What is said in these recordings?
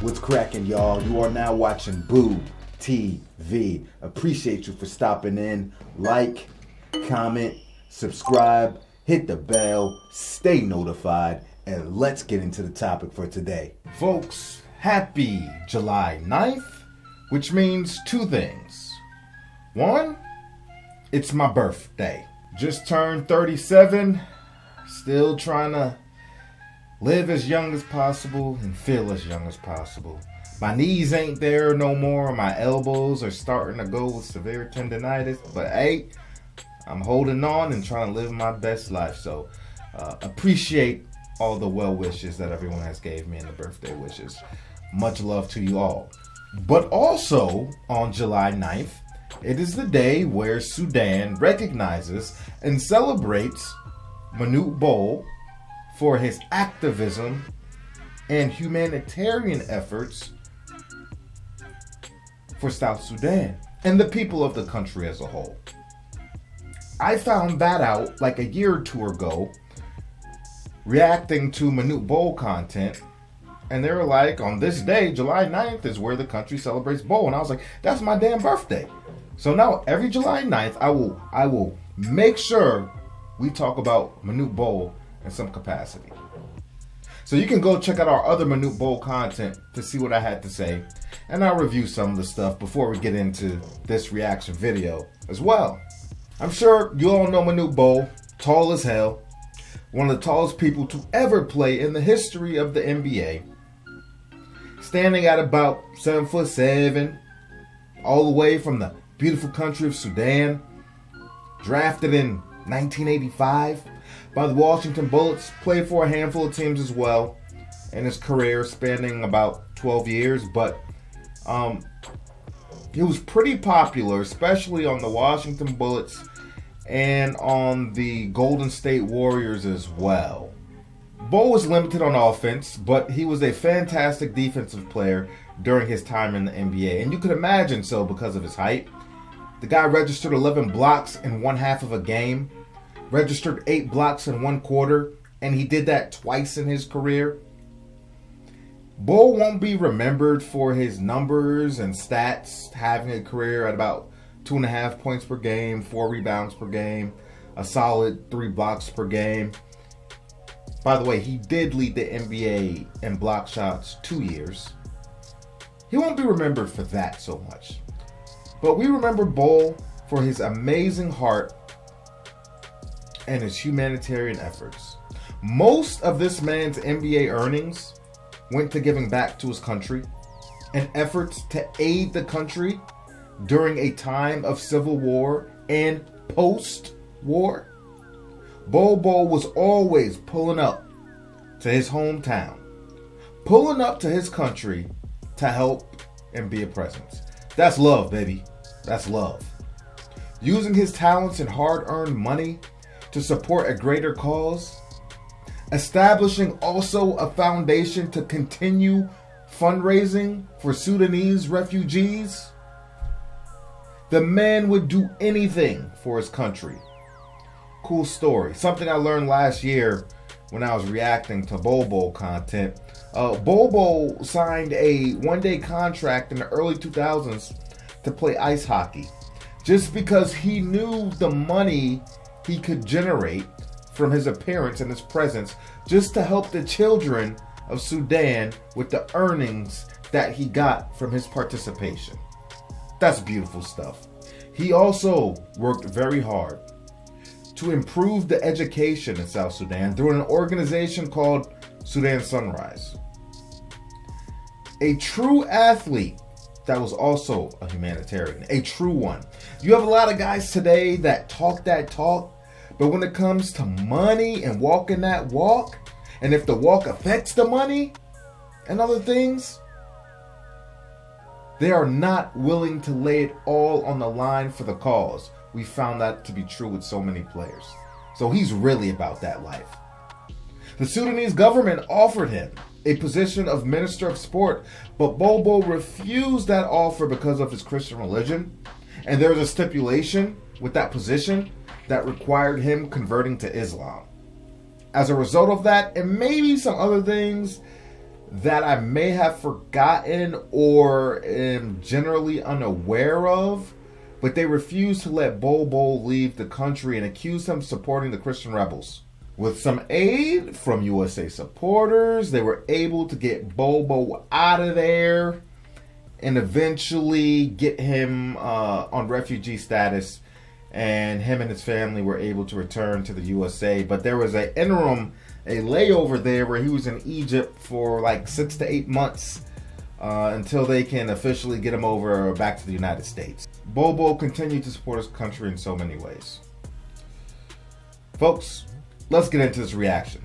What's cracking, y'all? You are now watching Boo TV. Appreciate you for stopping in. Like, comment, subscribe, hit the bell, stay notified, and let's get into the topic for today. Folks, happy July 9th, which means two things. One, it's my birthday. Just turned 37, still trying to live as young as possible and feel as young as possible. My knees ain't there no more. My elbows are starting to go with severe tendonitis. But hey, I'm holding on and trying to live my best life. So appreciate all the well wishes that everyone has gave me in the birthday wishes. Much love to you all. But also on July 9th, it is the day where Sudan recognizes and celebrates Manute Bol for his activism and humanitarian efforts for South Sudan and the people of the country as a whole. I found that out like a year or two ago, reacting to Manute Bol content, and they were like, on this day, July 9th, is where the country celebrates Bol. And I was like, that's my damn birthday. So now every July 9th, I will make sure we talk about Manute Bol in some capacity. So you can go check out our other Manute Bol content to see what I had to say, and I'll review some of the stuff before we get into this reaction video as well. I'm sure you all know Manute Bol, tall as hell, one of the tallest people to ever play in the history of the NBA, standing at about 7'7", all the way from the beautiful country of Sudan, drafted in 1985 by the Washington Bullets, played for a handful of teams as well in his career spanning about 12 years, but he was pretty popular, especially on the Washington Bullets and on the Golden State Warriors as well. Bol was limited on offense, but he was a fantastic defensive player during his time in the NBA, and you could imagine so because of his height. The guy registered 11 blocks in one half of a game, registered 8 blocks in one quarter, and he did that twice in his career. Bol won't be remembered for his numbers and stats, having a career at about 2.5 points per game, 4 rebounds per game, a solid 3 blocks per game. By the way, he did lead the NBA in block shots 2 years. He won't be remembered for that so much. But we remember Bol for his amazing heart and his humanitarian efforts. Most of this man's NBA earnings went to giving back to his country and efforts to aid the country during a time of civil war and post-war. Bol was always pulling up to his hometown, pulling up to his country to help and be a presence. That's love, baby. That's love. Using his talents and hard-earned money to support a greater cause. Establishing also a foundation to continue fundraising for Sudanese refugees. The man would do anything for his country. Cool story. Something I learned last year when I was reacting to Bol content. Bol signed a one-day contract in the early 2000s to play ice hockey, just because he knew the money he could generate from his appearance and his presence, just to help the children of Sudan with the earnings that he got from his participation. That's beautiful stuff. He also worked very hard to improve the education in South Sudan through an organization called Sudan Sunrise. A true athlete that was also a humanitarian, a true one. You have a lot of guys today that talk that talk, but when it comes to money and walking that walk, and if the walk affects the money and other things, they are not willing to lay it all on the line for the cause. We found that to be true with so many players. So he's really about that life. The Sudanese government offered him a position of Minister of Sport, but Bol refused that offer because of his Christian religion. And there was a stipulation with that position that required him converting to Islam. As a result of that, and maybe some other things, that I may have forgotten or am generally unaware of, but they refused to let Bol leave the country and accused him of supporting the Christian rebels. With some aid from USA supporters, they were able to get Bol out of there and eventually get him on refugee status, and him and his family were able to return to the USA. But there was a layover there where he was in Egypt for like 6 to 8 months until they can officially get him over back to the United States. Bol continued to support his country in so many ways. Folks, let's get into this reaction.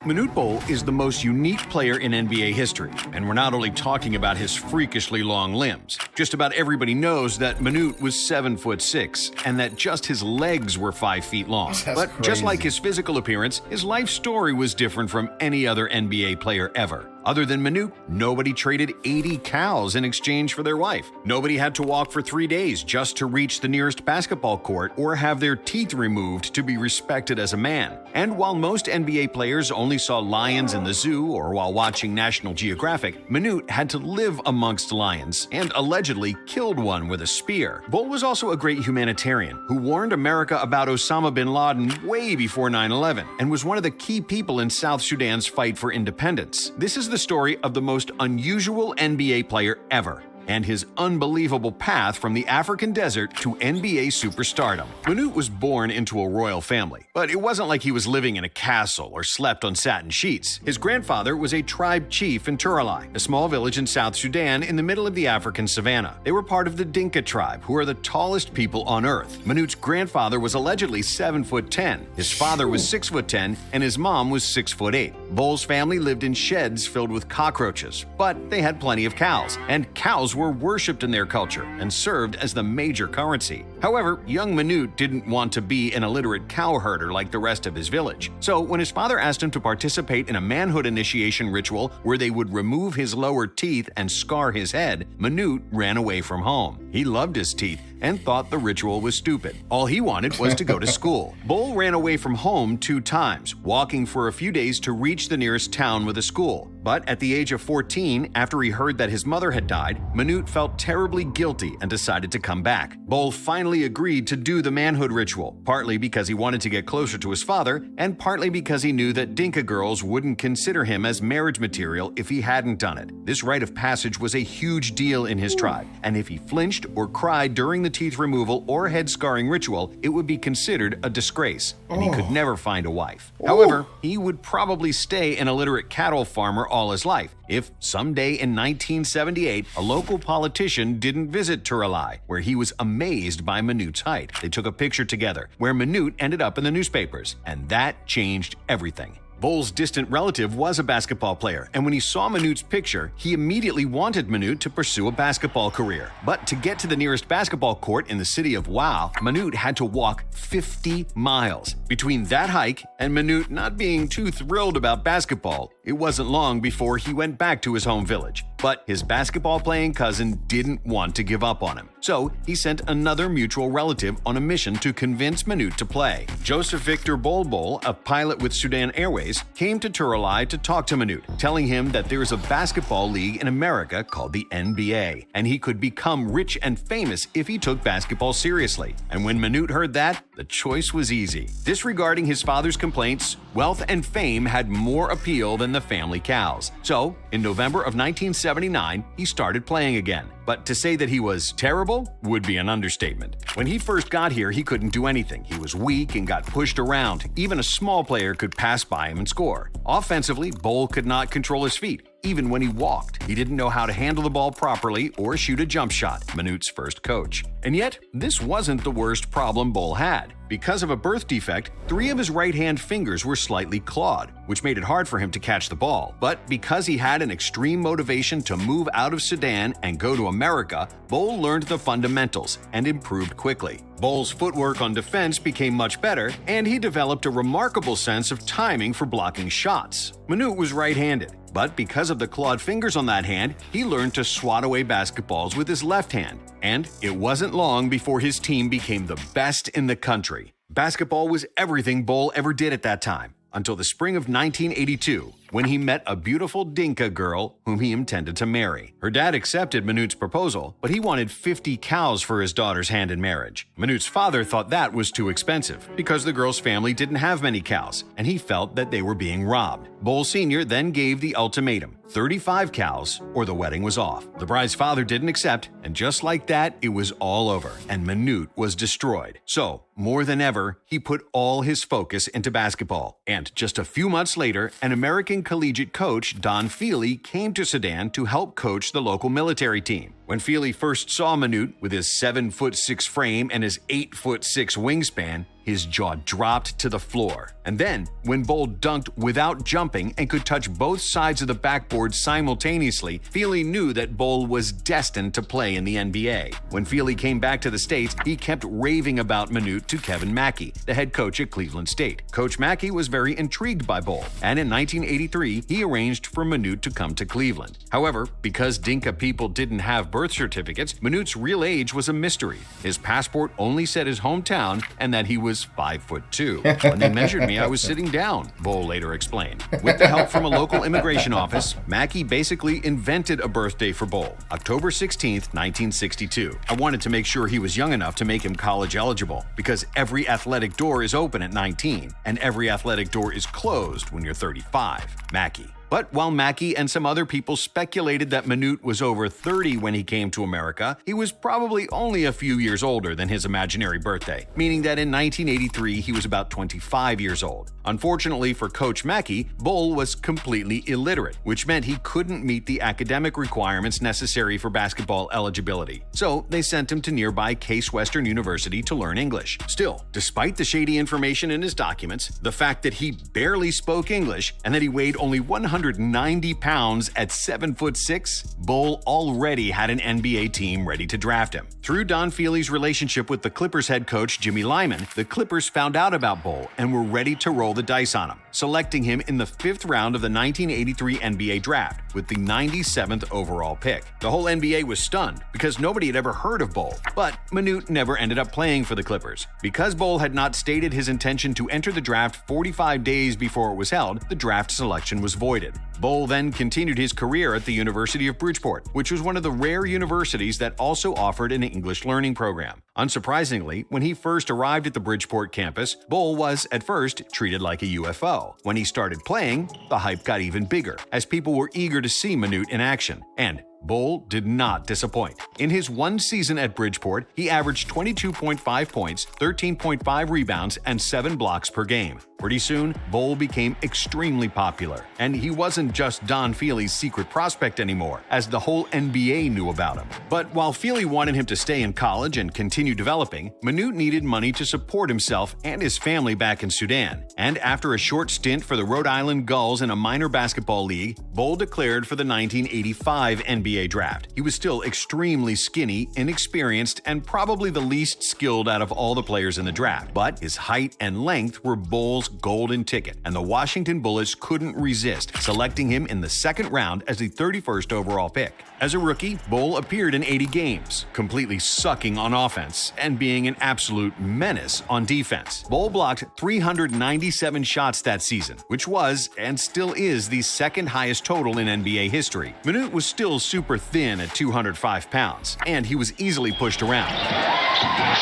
Manute Bol is the most unique player in NBA history, and we're not only talking about his freakishly long limbs. Just about everybody knows that Manute was 7'6", and that just his legs were 5 feet long. But just like his physical appearance, his life story was different from any other NBA player ever. Other than Manute, nobody traded 80 cows in exchange for their wife. Nobody had to walk for 3 days just to reach the nearest basketball court or have their teeth removed to be respected as a man. And while most NBA players only saw lions in the zoo or while watching National Geographic, Manute had to live amongst lions and allegedly killed one with a spear. Bol was also a great humanitarian who warned America about Osama bin Laden way before 9/11 and was one of the key people in South Sudan's fight for independence. This is the story of the most unusual NBA player ever, and his unbelievable path from the African desert to NBA superstardom. Manute was born into a royal family, but it wasn't like he was living in a castle or slept on satin sheets. His grandfather was a tribe chief in Turalai, a small village in South Sudan in the middle of the African savannah. They were part of the Dinka tribe, who are the tallest people on earth. Manute's grandfather was allegedly 7'10". His father was 6'10", and his mom was 6'8". Bol's family lived in sheds filled with cockroaches, but they had plenty of cows, and cows were worshipped in their culture and served as the major currency. However, young Manute didn't want to be an illiterate cow herder like the rest of his village. So when his father asked him to participate in a manhood initiation ritual where they would remove his lower teeth and scar his head, Manute ran away from home. He loved his teeth and thought the ritual was stupid. All he wanted was to go to school. Bol ran away from home 2 times, walking for a few days to reach the nearest town with a school. But at the age of 14, after he heard that his mother had died, Manute felt terribly guilty and decided to come back. Bol finally agreed to do the manhood ritual, partly because he wanted to get closer to his father, and partly because he knew that Dinka girls wouldn't consider him as marriage material if he hadn't done it. This rite of passage was a huge deal in his tribe, and if he flinched or cried during the teeth removal or head scarring ritual, it would be considered a disgrace, and he could never find a wife. However, he would probably stay an illiterate cattle farmer all his life if someday in 1978 a local politician didn't visit Turalai, where he was amazed by Manute's height. They took a picture together where Manute ended up in the newspapers, and that changed everything. Bol's distant relative was a basketball player, and when he saw Manute's picture, he immediately wanted Manute to pursue a basketball career. But to get to the nearest basketball court in the city of Wow, Manute had to walk 50 miles. Between that hike and Manute not being too thrilled about basketball, it wasn't long before he went back to his home village. But his basketball-playing cousin didn't want to give up on him. So he sent another mutual relative on a mission to convince Manute to play. Joseph Victor Bol, a pilot with Sudan Airways, came to Turalai to talk to Manute, telling him that there is a basketball league in America called the NBA, and he could become rich and famous if he took basketball seriously. And when Manute heard that, the choice was easy. Disregarding his father's complaints, wealth and fame had more appeal than the family cows. So, in November of 1979, he started playing again. But to say that he was terrible would be an understatement. When he first got here, he couldn't do anything. He was weak and got pushed around. Even a small player could pass by him and score. Offensively, Bol could not control his feet. Even when he walked, he didn't know how to handle the ball properly or shoot a jump shot, Manute's first coach. And yet, this wasn't the worst problem Bol had. Because of a birth defect, 3 of his right-hand fingers were slightly clawed, which made it hard for him to catch the ball. But because he had an extreme motivation to move out of Sudan and go to America, Bol learned the fundamentals and improved quickly. Bol's footwork on defense became much better, and he developed a remarkable sense of timing for blocking shots. Manute was right-handed, but because of the clawed fingers on that hand, he learned to swat away basketballs with his left hand. And it wasn't long before his team became the best in the country. Basketball was everything Bol ever did at that time, until the spring of 1982, when he met a beautiful Dinka girl whom he intended to marry. Her dad accepted Manute's proposal, but he wanted 50 cows for his daughter's hand in marriage. Manute's father thought that was too expensive because the girl's family didn't have many cows, and he felt that they were being robbed. Bol Sr. then gave the ultimatum: 35 cows or the wedding was off. The bride's father didn't accept, and just like that, it was all over, and Manute was destroyed. So, more than ever, he put all his focus into basketball. And just a few months later, an American collegiate coach, Don Feely, came to Sudan to help coach the local military team. When Feely first saw Manute with his 7'6" frame and his 8'6" wingspan, his jaw dropped to the floor. And then, when Bol dunked without jumping and could touch both sides of the backboard simultaneously, Feely knew that Bol was destined to play in the NBA. When Feely came back to the States, he kept raving about Manute to Kevin Mackey, the head coach at Cleveland State. Coach Mackey was very intrigued by Bol, and in 1983, he arranged for Manute to come to Cleveland. However, because Dinka people didn't have birth certificates, Manute's real age was a mystery. His passport only said his hometown and that he was 5'2". When they measured me, I was sitting down, Bol later explained. With the help from a local immigration office, Mackey basically invented a birthday for Bol, October 16th, 1962. I wanted to make sure he was young enough to make him college eligible, because every athletic door is open at 19, and every athletic door is closed when you're 35. Mackey. But while Mackey and some other people speculated that Manute was over 30 when he came to America, he was probably only a few years older than his imaginary birthday, meaning that in 1983 he was about 25 years old. Unfortunately for Coach Mackey, Bol was completely illiterate, which meant he couldn't meet the academic requirements necessary for basketball eligibility. So they sent him to nearby Case Western University to learn English. Still, despite the shady information in his documents, the fact that he barely spoke English and that he weighed only 190 pounds at 7'6", Bol already had an NBA team ready to draft him. Through Don Feely's relationship with the Clippers head coach Jimmy Lyman, the Clippers found out about Bol and were ready to roll the dice on him, selecting him in the 5th round of the 1983 NBA draft with the 97th overall pick. The whole NBA was stunned because nobody had ever heard of Bol, but Manute never ended up playing for the Clippers. Because Bol had not stated his intention to enter the draft 45 days before it was held, the draft selection was voided. Bol then continued his career at the University of Bridgeport, which was one of the rare universities that also offered an English learning program. Unsurprisingly, when he first arrived at the Bridgeport campus, Bol was, at first, treated like a UFO. When he started playing, the hype got even bigger, as people were eager to see Manute in action. And Bol did not disappoint. In his one season at Bridgeport, he averaged 22.5 points, 13.5 rebounds, and 7 blocks per game. Pretty soon, Bol became extremely popular, and he wasn't just Don Feely's secret prospect anymore, as the whole NBA knew about him. But while Feely wanted him to stay in college and continue developing, Manute needed money to support himself and his family back in Sudan. And after a short stint for the Rhode Island Gulls in a minor basketball league, Bol declared for the 1985 NBA draft. He was still extremely skinny, inexperienced, and probably the least skilled out of all the players in the draft. But his height and length were Bol's golden ticket, and the Washington Bullets couldn't resist, selecting him in the 2nd round as the 31st overall pick. As a rookie, Bol appeared in 80 games, completely sucking on offense and being an absolute menace on defense. Bol blocked 397 shots that season, which was, and still is, the 2nd highest total in NBA history. Manute was still super thin at 205 pounds, and he was easily pushed around.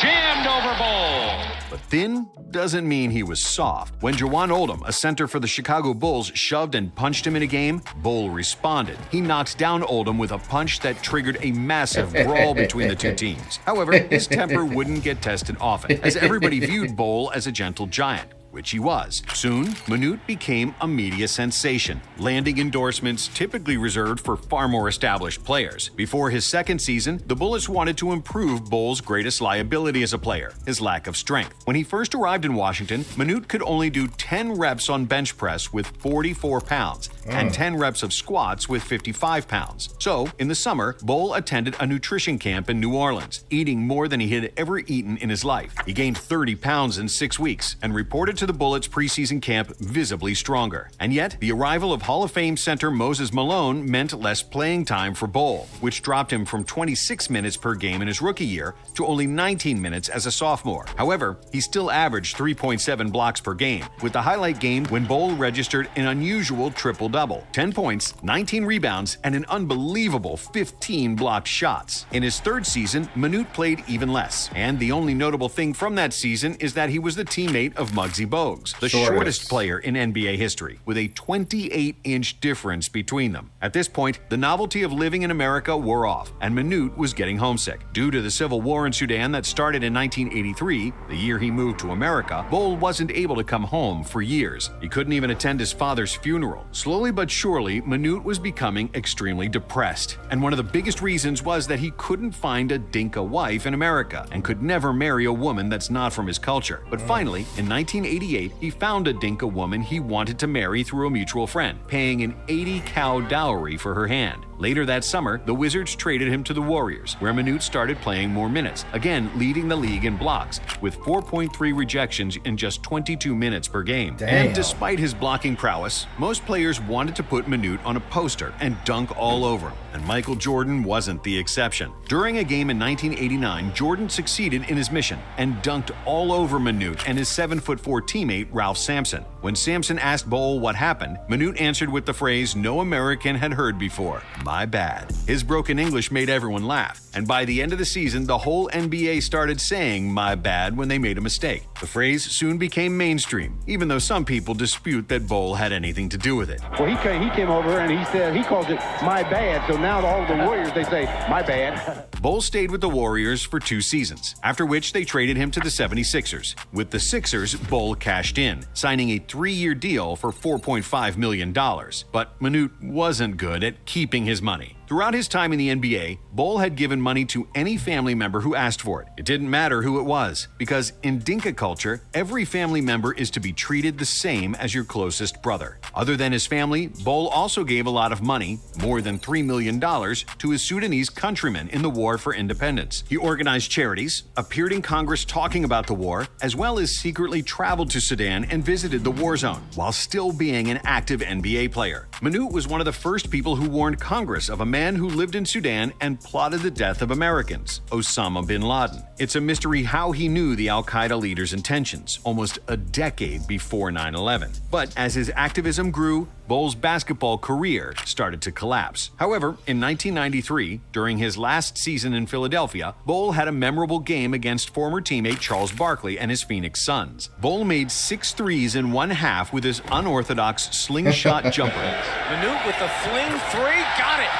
Jammed over Bol! But thin doesn't mean he was soft. When Jawan Oldham, a center for the Chicago Bulls, shoved and punched him in a game, Bol responded. He knocked down Oldham with a punch that triggered a massive brawl between the two teams. However, his temper wouldn't get tested often, as everybody viewed Bol as a gentle giant, which he was. Soon, Manute became a media sensation, landing endorsements typically reserved for far more established players. Before his 2nd season, the Bullets wanted to improve Bol's greatest liability as a player, his lack of strength. When he first arrived in Washington, Manute could only do 10 reps on bench press with 44 pounds and 10 reps of squats with 55 pounds. So, in the summer, Bol attended a nutrition camp in New Orleans, eating more than he had ever eaten in his life. He gained 30 pounds in 6 weeks and reported to the Bullets preseason camp visibly stronger. And yet, the arrival of Hall of Fame center Moses Malone meant less playing time for Bol, which dropped him from 26 minutes per game in his rookie year to only 19 minutes as a sophomore. However, he still averaged 3.7 blocks per game, with the highlight game when Bol registered an unusual triple-double. triple-double, 10 points, 19 rebounds, and an unbelievable 15 blocked shots. In his third season, Manute played even less, and the only notable thing from that season is that he was the teammate of Muggsy Bogues, the shortest player in NBA history, with a 28-inch difference between them. At this point, the novelty of living in America wore off, and Manute was getting homesick. Due to the civil war in Sudan that started in 1983, the year he moved to America, Bol wasn't able to come home for years. He couldn't even attend his father's funeral. Slowly but surely, Manute was becoming extremely depressed, and one of the biggest reasons was that he couldn't find a Dinka wife in America and could never marry a woman that's not from his culture. But finally, in 1988, he found a Dinka woman he wanted to marry through a mutual friend, paying an 80-cow dowry for her hand. Later that summer, the Wizards traded him to the Warriors, where Manute started playing more minutes, again leading the league in blocks, with 4.3 rejections in just 22 minutes per game. Damn. And despite his blocking prowess, most players wanted to put Manute on a poster and dunk all over him, and Michael Jordan wasn't the exception. During a game in 1989, Jordan succeeded in his mission and dunked all over Manute and his 7'4" teammate Ralph Sampson. When Sampson asked Bol what happened, Manute answered with the phrase no American had heard before, "My bad." His broken English made everyone laugh, and by the end of the season, the whole NBA started saying "my bad" when they made a mistake. The phrase soon became mainstream, even though some people dispute that Bol had anything to do with it. Well, he came over and he said he calls it "my bad," so now all the Warriors, they say "my bad." Bol stayed with the Warriors for 2 seasons, after which they traded him to the 76ers. With the Sixers, Bol cashed in, signing a 3-year deal for $4.5 million. But Manute wasn't good at keeping his money. Throughout his time in the NBA, Bol had given money to any family member who asked for it. It didn't matter who it was, because in Dinka culture, every family member is to be treated the same as your closest brother. Other than his family, Bol also gave a lot of money, more than $3 million, to his Sudanese countrymen in the war for independence. He organized charities, appeared in Congress talking about the war, as well as secretly traveled to Sudan and visited the war zone, while still being an active NBA player. Manute was one of the first people who warned Congress of a man who lived in Sudan and plotted the death of Americans, Osama bin Laden. It's a mystery how he knew the al-Qaeda leader's intentions, almost a decade before 9/11. But as his activism grew, Bol's basketball career started to collapse. However, in 1993, during his last season in Philadelphia, Bol had a memorable game against former teammate Charles Barkley and his Phoenix Suns. Bol made 6 threes in one half with his unorthodox slingshot jumper. Manute with the fling 3, got it!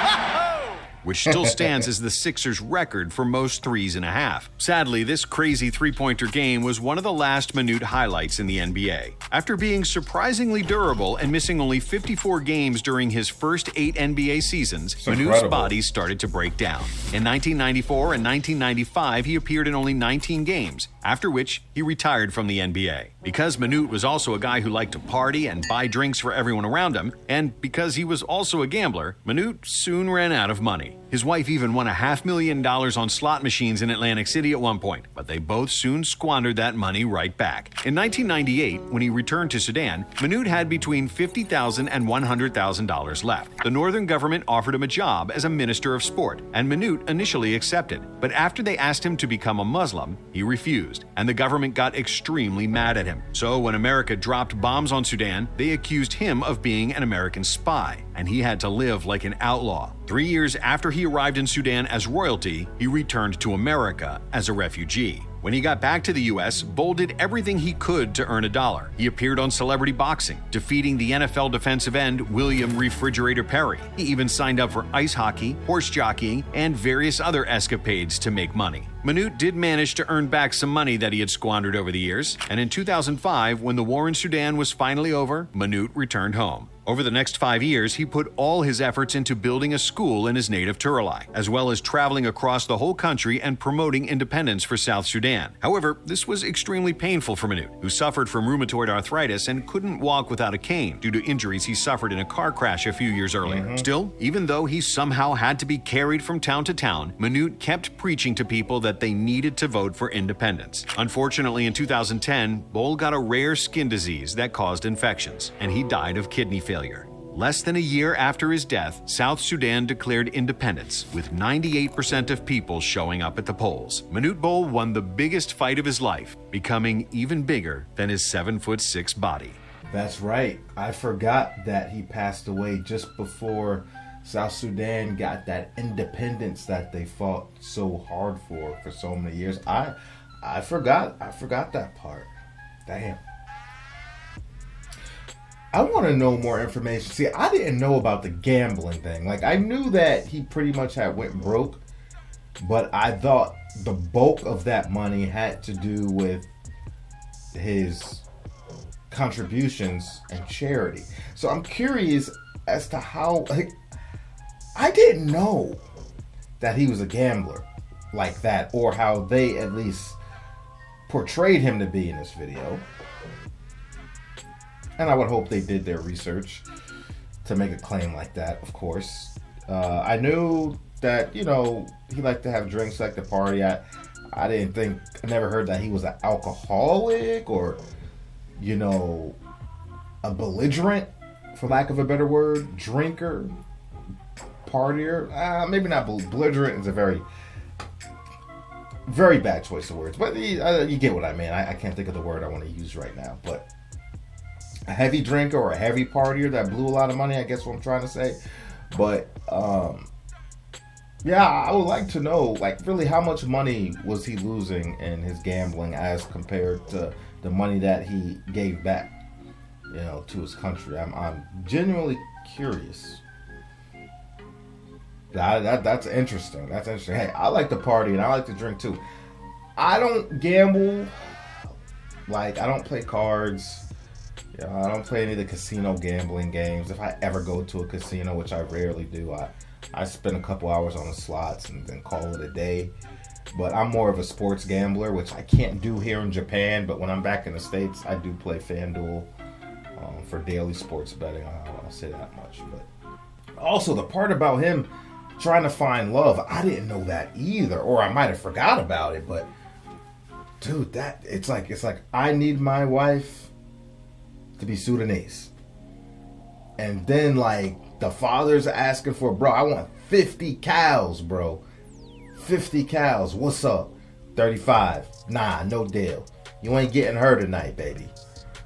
Which still stands as the Sixers' record for most threes in a half. Sadly, this crazy three-pointer game was one of the last Manute highlights in the NBA. After being surprisingly durable and missing only 54 games during his first 8 NBA seasons, Manute's body started to break down. In 1994 and 1995, he appeared in only 19 games, after which he retired from the NBA. Because Manute was also a guy who liked to party and buy drinks for everyone around him, and because he was also a gambler, Manute soon ran out of money. His wife even won $500,000 on slot machines in Atlantic City at one point, but they both soon squandered that money right back. In 1998, when he returned to Sudan, Manute had between $50,000 and $100,000 left. The northern government offered him a job as a minister of sport, and Manute initially accepted. But after they asked him to become a Muslim, he refused, and the government got extremely mad at him. So when America dropped bombs on Sudan, they accused him of being an American spy, and he had to live like an outlaw. 3 years after he arrived in Sudan as royalty, he returned to America as a refugee. When he got back to the U.S., Bol did everything he could to earn $1. He appeared on Celebrity Boxing, defeating the NFL defensive end William Refrigerator Perry. He even signed up for ice hockey, horse jockeying, and various other escapades to make money. Manute did manage to earn back some money that he had squandered over the years, and in 2005, when the war in Sudan was finally over, Manute returned home. Over the next 5 years, he put all his efforts into building a school in his native Turalai, as well as traveling across the whole country and promoting independence for South Sudan. However, this was extremely painful for Manute, who suffered from rheumatoid arthritis and couldn't walk without a cane due to injuries he suffered in a car crash a few years earlier. Still, even though he somehow had to be carried from town to town, Manute kept preaching to people that they needed to vote for independence. Unfortunately, in 2010, Bol got a rare skin disease that caused infections, and he died of kidney failure. Less than a year after his death, South Sudan declared independence, with 98% of people showing up at the polls. Manute Bol won the biggest fight of his life, becoming even bigger than his 7'6" body. That's right. I forgot that he passed away just before South Sudan got that independence that they fought so hard for so many years. I forgot that part. Damn. I want to know more information. See, I didn't know about the gambling thing. Like, I knew that he pretty much had went broke, but I thought the bulk of that money had to do with his contributions and charity. So I'm curious as to how, like, I didn't know that he was a gambler like that, or how they at least portrayed him to be in this video. And I would hope they did their research to make a claim like that, of course. I knew that, you know, he liked to have drinks, like to party. I never heard that he was an alcoholic or, you know, a belligerent, for lack of a better word, drinker, partier. Maybe not belligerent is a very, very bad choice of words, but you get what I mean. I can't think of the word I want to use right now, but a heavy drinker or a heavy partier that blew a lot of money, I guess what I'm trying to say. But yeah, I would like to know, like, really how much money was he losing in his gambling as compared to the money that he gave back, you know, to his country. I'm genuinely curious. That's interesting. That's interesting. Hey, I like to party and I like to drink too. I don't gamble. Like, I don't play cards. You know, I don't play any of the casino gambling games. If I ever go to a casino, which I rarely do, I spend a couple hours on the slots and then call it a day. But I'm more of a sports gambler, which I can't do here in Japan. But when I'm back in the States, I do play FanDuel for daily sports betting. I'll say that much. But also, the part about him trying to find love, I didn't know that either, or I might have forgot about it. But dude, that it's like I need my wife to be Sudanese, and then like the father's asking for, bro, I want 50 cows, bro. 50 cows. What's up? 35. Nah, no deal. You ain't getting her tonight, baby.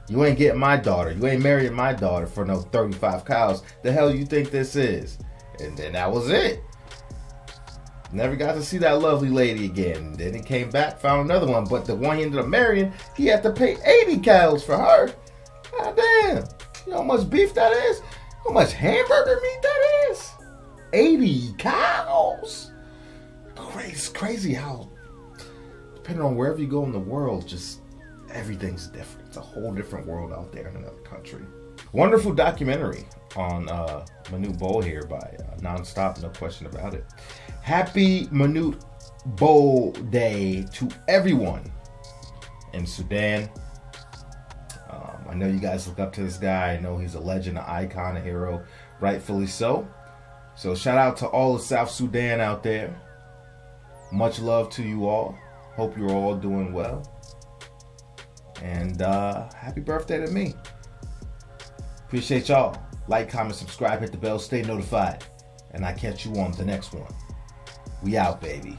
You ain't getting my daughter. You ain't marrying my daughter for no 35 cows. The hell you think this is? And then that was it. Never got to see that lovely lady again. Then he came back, found another one. But the one he ended up marrying, he had to pay 80 cows for her. God damn. You know how much beef that is? How much hamburger meat that is? 80 cows. Crazy how, depending on wherever you go in the world, just everything's different. It's a whole different world out there in another country. Wonderful documentary on Manute Bol here by Nonstop, no question about it. Happy Manute Bol Day to everyone in Sudan. I know you guys look up to this guy. I know he's a legend, an icon, a hero, rightfully so. So shout out to all of South Sudan out there. Much love to you all. Hope you're all doing well. And happy birthday to me. Appreciate y'all. Like, comment, subscribe, hit the bell, stay notified. And I catch you on the next one. We out, baby.